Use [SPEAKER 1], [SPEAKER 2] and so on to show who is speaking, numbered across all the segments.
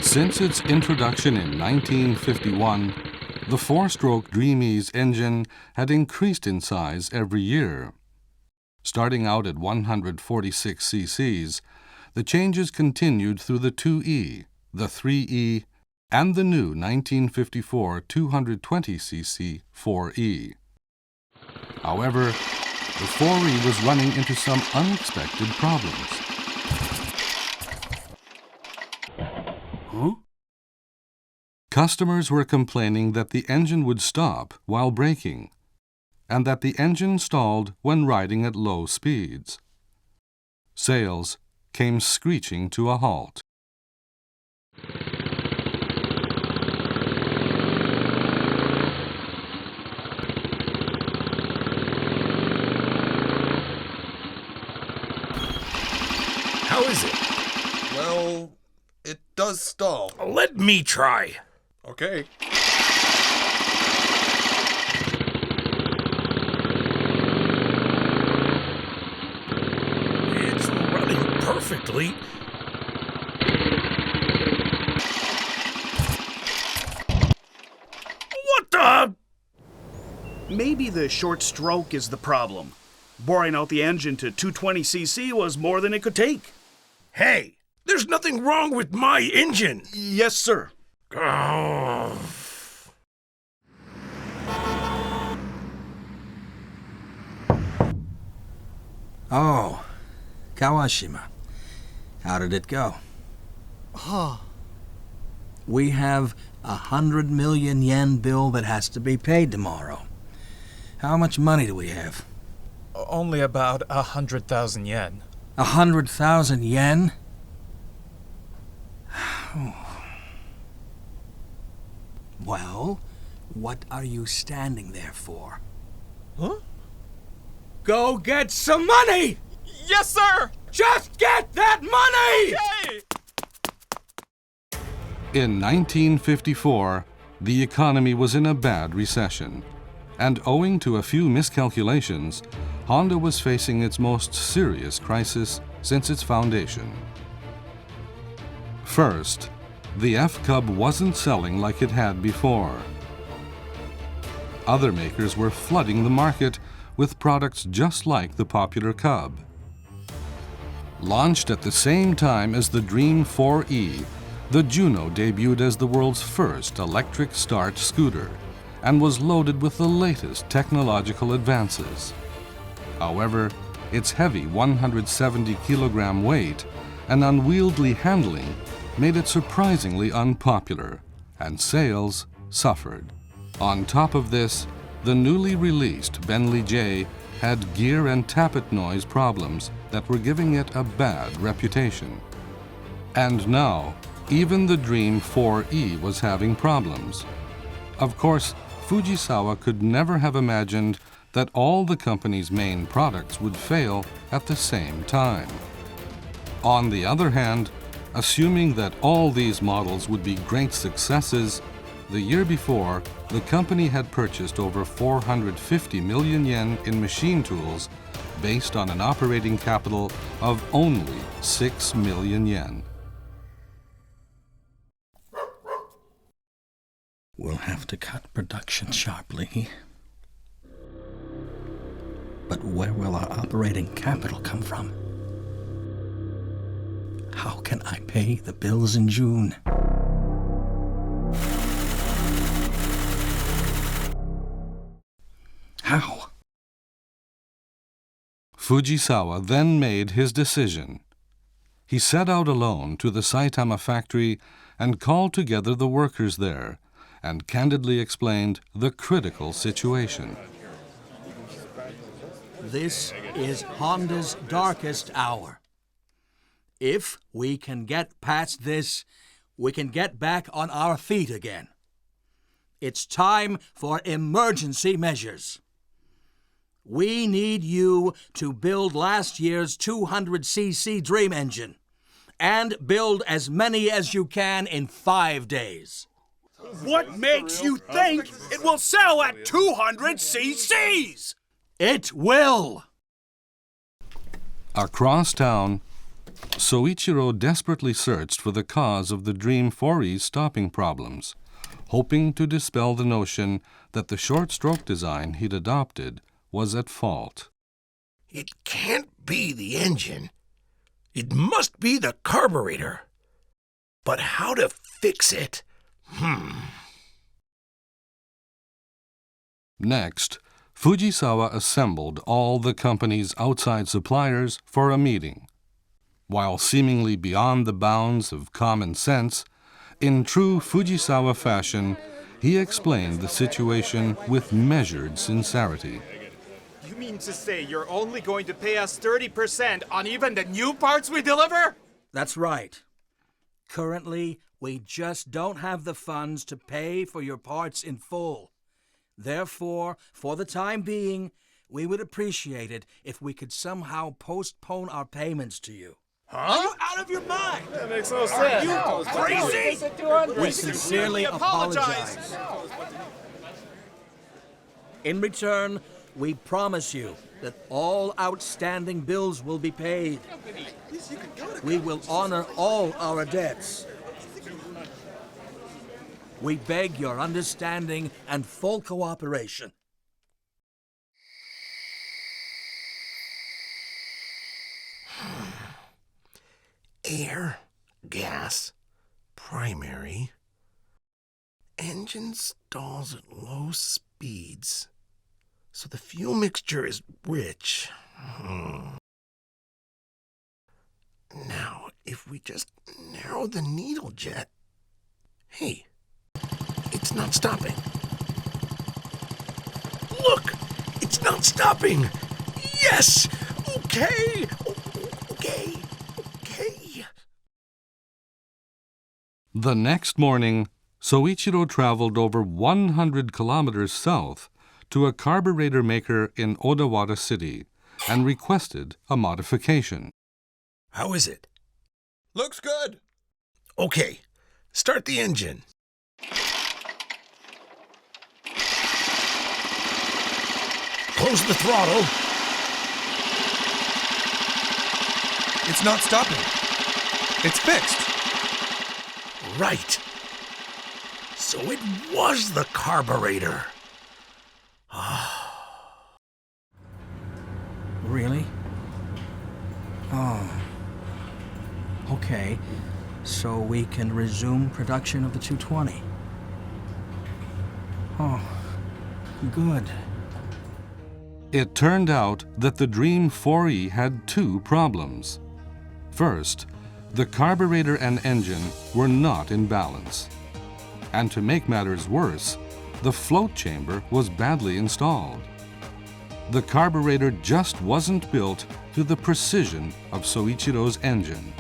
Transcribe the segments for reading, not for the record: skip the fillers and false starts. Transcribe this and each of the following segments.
[SPEAKER 1] Since its introduction in 1951, the four-stroke Dreamy's engine had increased in size every year. Starting out at 146 cc's, the changes continued through the 2E, the 3E, and the new 1954 220cc 4E. However, the 4E was running into some unexpected problems.
[SPEAKER 2] Huh?
[SPEAKER 1] Customers were complaining that the engine would stop while braking, and that the engine stalled when riding at low speeds. Sales came screeching to a halt.
[SPEAKER 3] How is it?
[SPEAKER 4] Well, it does stall.
[SPEAKER 3] Let me try.
[SPEAKER 4] Okay.
[SPEAKER 3] It's running perfectly. What the?
[SPEAKER 2] Maybe the short stroke is the problem. Boring out the engine to 220cc was more than it could take.
[SPEAKER 3] Hey, there's nothing wrong with my engine.
[SPEAKER 2] Yes, sir.
[SPEAKER 3] Oh.
[SPEAKER 5] Oh, Kawashima. How did it go? We have 100 million yen bill that has to be paid tomorrow. How much money do we have?
[SPEAKER 6] Only about 100,000 yen.
[SPEAKER 5] 100,000 yen? Well, what are you standing there for?
[SPEAKER 6] Huh?
[SPEAKER 5] Go get some money!
[SPEAKER 6] Yes, sir!
[SPEAKER 5] Just get that money!
[SPEAKER 6] Hey!
[SPEAKER 1] In 1954, the economy was in a bad recession, and owing to a few miscalculations, Honda was facing its most serious crisis since its foundation. First, the F-Cub wasn't selling like it had before. Other makers were flooding the market with products just like the popular Cub. Launched at the same time as the Dream 4E, the Juno debuted as the world's first electric start scooter and was loaded with the latest technological advances. However, its heavy 170-kilogram weight and unwieldy handling made it surprisingly unpopular, and sales suffered. On top of this, the newly released Bentley J had gear and tappet noise problems that were giving it a bad reputation. And now, even the Dream 4E was having problems. Of course, Fujisawa could never have imagined that all the company's main products would fail at the same time. On the other hand, assuming that all these models would be great successes, the year before, the company had purchased over 450 million yen in machine tools based on an operating capital of only 6 million yen.
[SPEAKER 5] We'll have to cut production sharply. But where will our operating capital come from? How can I pay the bills in June? How?
[SPEAKER 1] Fujisawa then made his decision. He set out alone to the Saitama factory and called together the workers there and candidly explained the critical situation.
[SPEAKER 5] This is Honda's darkest hour. If we can get past this, we can get back on our feet again. It's time for emergency measures. We need you to build last year's 200cc Dream engine and build as many as you can in 5 days.
[SPEAKER 2] What makes you think it will sell at 200 cc's?
[SPEAKER 5] It will!
[SPEAKER 1] Across town, Soichiro desperately searched for the cause of the Dream 4E's stopping problems, hoping to dispel the notion that the short stroke design he'd adopted was at fault.
[SPEAKER 3] It can't be the engine. It must be the carburetor. But how to fix it?
[SPEAKER 1] Next, Fujisawa assembled all the company's outside suppliers for a meeting. While seemingly beyond the bounds of common sense, in true Fujisawa fashion, he explained the situation with measured sincerity.
[SPEAKER 6] You mean to say you're only going to pay us 30% on even the new parts we deliver?
[SPEAKER 5] That's right. Currently, we just don't have the funds to pay for your parts in full. Therefore, for the time being, we would appreciate it if we could somehow postpone our payments to you.
[SPEAKER 6] Are you out of your mind?
[SPEAKER 2] That makes no sense.
[SPEAKER 6] Are you crazy?
[SPEAKER 5] We sincerely apologize. In return, we promise you that all outstanding bills will be paid. We will honor all our debts. We beg your understanding and full cooperation.
[SPEAKER 3] Air, gas, primary. Engine stalls at low speeds. So the fuel mixture is rich. Now, if we just narrow the needle jet... Hey, it's not stopping. Look, it's not stopping. Yes! Okay! Okay!
[SPEAKER 1] The next morning, Soichiro traveled over 100 kilometers south to a carburetor maker in Odawara City and requested a modification.
[SPEAKER 3] How is it?
[SPEAKER 4] Looks good.
[SPEAKER 3] Okay, start the engine. Close the throttle.
[SPEAKER 4] It's not stopping. It's fixed.
[SPEAKER 3] Right. So it was the carburetor.
[SPEAKER 5] Really? Oh. Okay. So we can resume production of the 220. Oh, good.
[SPEAKER 1] It turned out that the Dream 4E had two problems. First, the carburetor and engine were not in balance. And to make matters worse, the float chamber was badly installed. The carburetor just wasn't built to the precision of Soichiro's engine.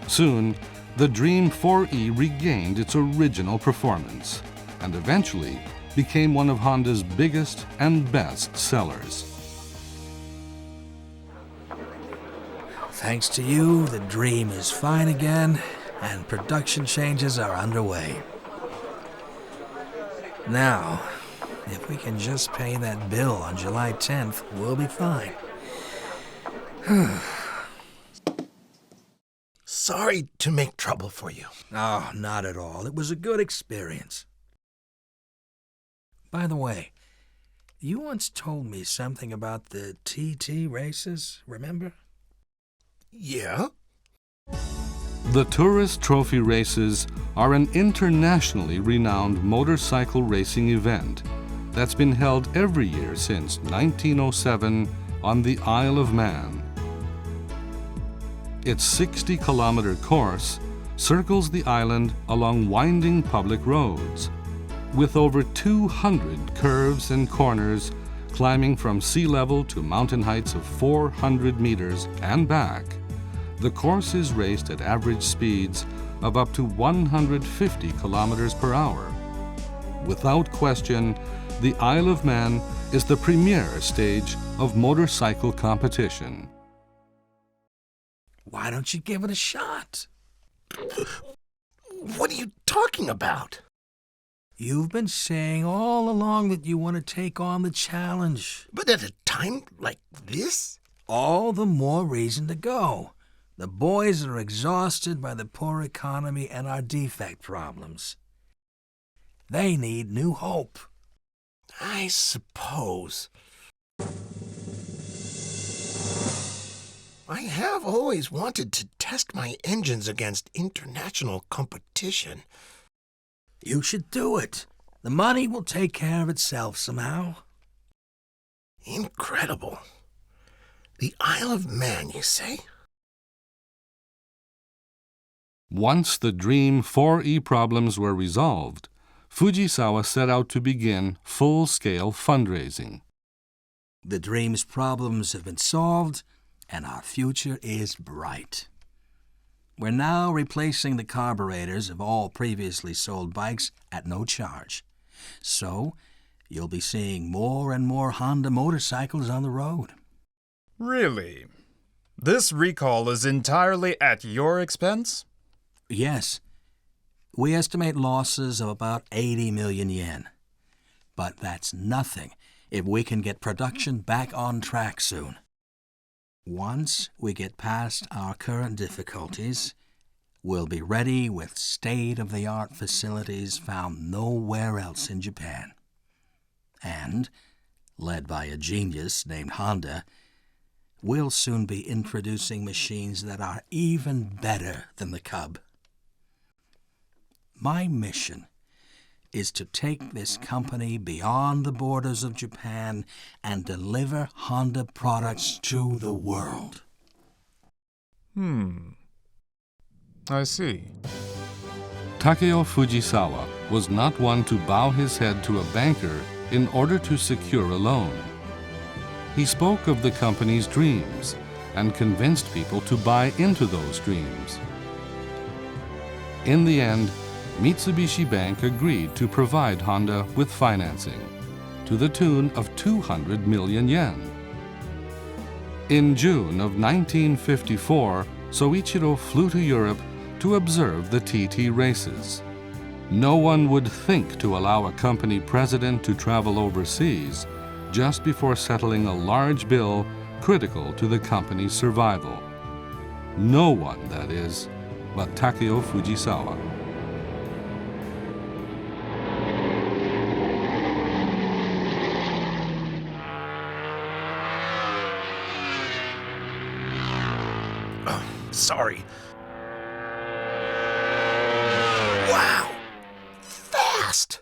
[SPEAKER 1] Soon, the Dream 4E regained its original performance and eventually became one of Honda's biggest and best sellers.
[SPEAKER 5] Thanks to you, the Dream is fine again, and production changes are underway. Now, if we can just pay that bill on July 10th, we'll be fine.
[SPEAKER 3] Sorry to make trouble for you.
[SPEAKER 5] Oh, not at all. It was a good experience. By the way, you once told me something about the TT races, remember?
[SPEAKER 3] Yeah?
[SPEAKER 1] The Tourist Trophy Races are an internationally renowned motorcycle racing event that's been held every year since 1907 on the Isle of Man. Its 60-kilometer course circles the island along winding public roads, with over 200 curves and corners climbing from sea level to mountain heights of 400 meters and back. The course is raced at average speeds of up to 150 kilometers per hour. Without question, the Isle of Man is the premier stage of motorcycle competition.
[SPEAKER 5] Why don't you give it a shot?
[SPEAKER 3] What are you talking about?
[SPEAKER 5] You've been saying all along that you want to take on the challenge.
[SPEAKER 3] But at a time like this?
[SPEAKER 5] All the more reason to go. The boys are exhausted by the poor economy and our defect problems. They need new hope.
[SPEAKER 3] I suppose. I have always wanted to test my engines against international competition.
[SPEAKER 5] You should do it. The money will take care of itself somehow.
[SPEAKER 3] Incredible. The Isle of Man, you say?
[SPEAKER 1] Once the Dream 4E problems were resolved, Fujisawa set out to begin full-scale fundraising.
[SPEAKER 5] The Dream's problems have been solved, and our future is bright. We're now replacing the carburetors of all previously sold bikes at no charge. So, you'll be seeing more and more Honda motorcycles on the road.
[SPEAKER 6] Really? This recall is entirely at your expense?
[SPEAKER 5] Yes. We estimate losses of about 80 million yen. But that's nothing if we can get production back on track soon. Once we get past our current difficulties, we'll be ready with state-of-the-art facilities found nowhere else in Japan. And, led by a genius named Honda, we'll soon be introducing machines that are even better than the Cub. My mission is to take this company beyond the borders of Japan and deliver Honda products to the world.
[SPEAKER 6] I see.
[SPEAKER 1] Takeo Fujisawa was not one to bow his head to a banker in order to secure a loan. He spoke of the company's dreams and convinced people to buy into those dreams. In the end, Mitsubishi Bank agreed to provide Honda with financing to the tune of 200 million yen. In June of 1954, Soichiro flew to Europe to observe the TT races. No one would think to allow a company president to travel overseas just before settling a large bill critical to the company's survival. No one, that is, but Takeo Fujisawa.
[SPEAKER 3] Sorry. Wow! Fast!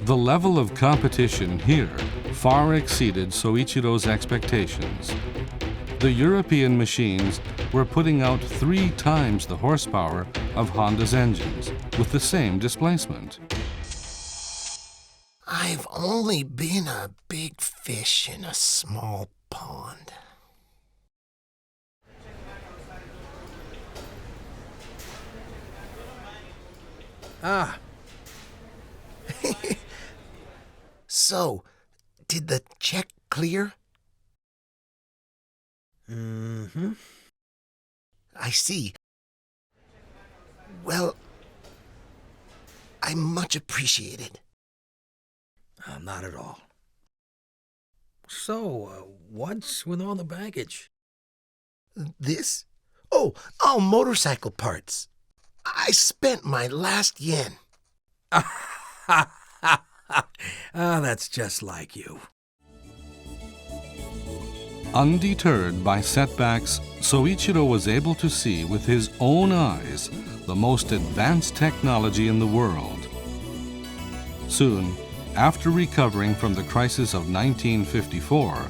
[SPEAKER 1] The level of competition here far exceeded Soichiro's expectations. The European machines were putting out 3 times the horsepower of Honda's engines with the same displacement.
[SPEAKER 3] I've only been a big fish in a small pond.
[SPEAKER 5] Ah,
[SPEAKER 3] So, did the check clear?
[SPEAKER 5] mm-hmm.
[SPEAKER 3] I see. Well, I much appreciate it.
[SPEAKER 5] Not at all. So, what's with all the baggage?
[SPEAKER 3] This? Oh, all motorcycle parts. I spent my last yen.
[SPEAKER 5] That's just like you.
[SPEAKER 1] Undeterred by setbacks, Soichiro was able to see with his own eyes the most advanced technology in the world. Soon, after recovering from the crisis of 1954,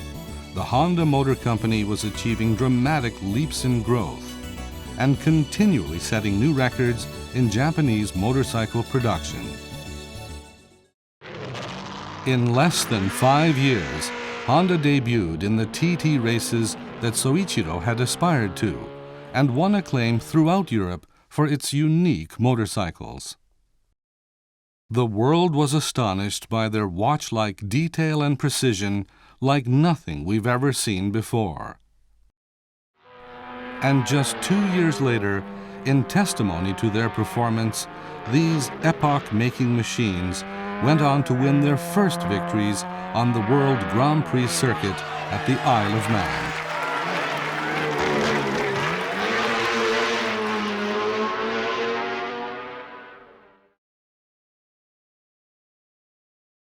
[SPEAKER 1] the Honda Motor Company was achieving dramatic leaps in growth and continually setting new records in Japanese motorcycle production. In less than 5 years, Honda debuted in the TT races that Soichiro had aspired to and won acclaim throughout Europe for its unique motorcycles. The world was astonished by their watch-like detail and precision like nothing we've ever seen before. And just 2 years later, in testimony to their performance, these epoch-making machines went on to win their first victories on the World Grand Prix circuit at the Isle of Man.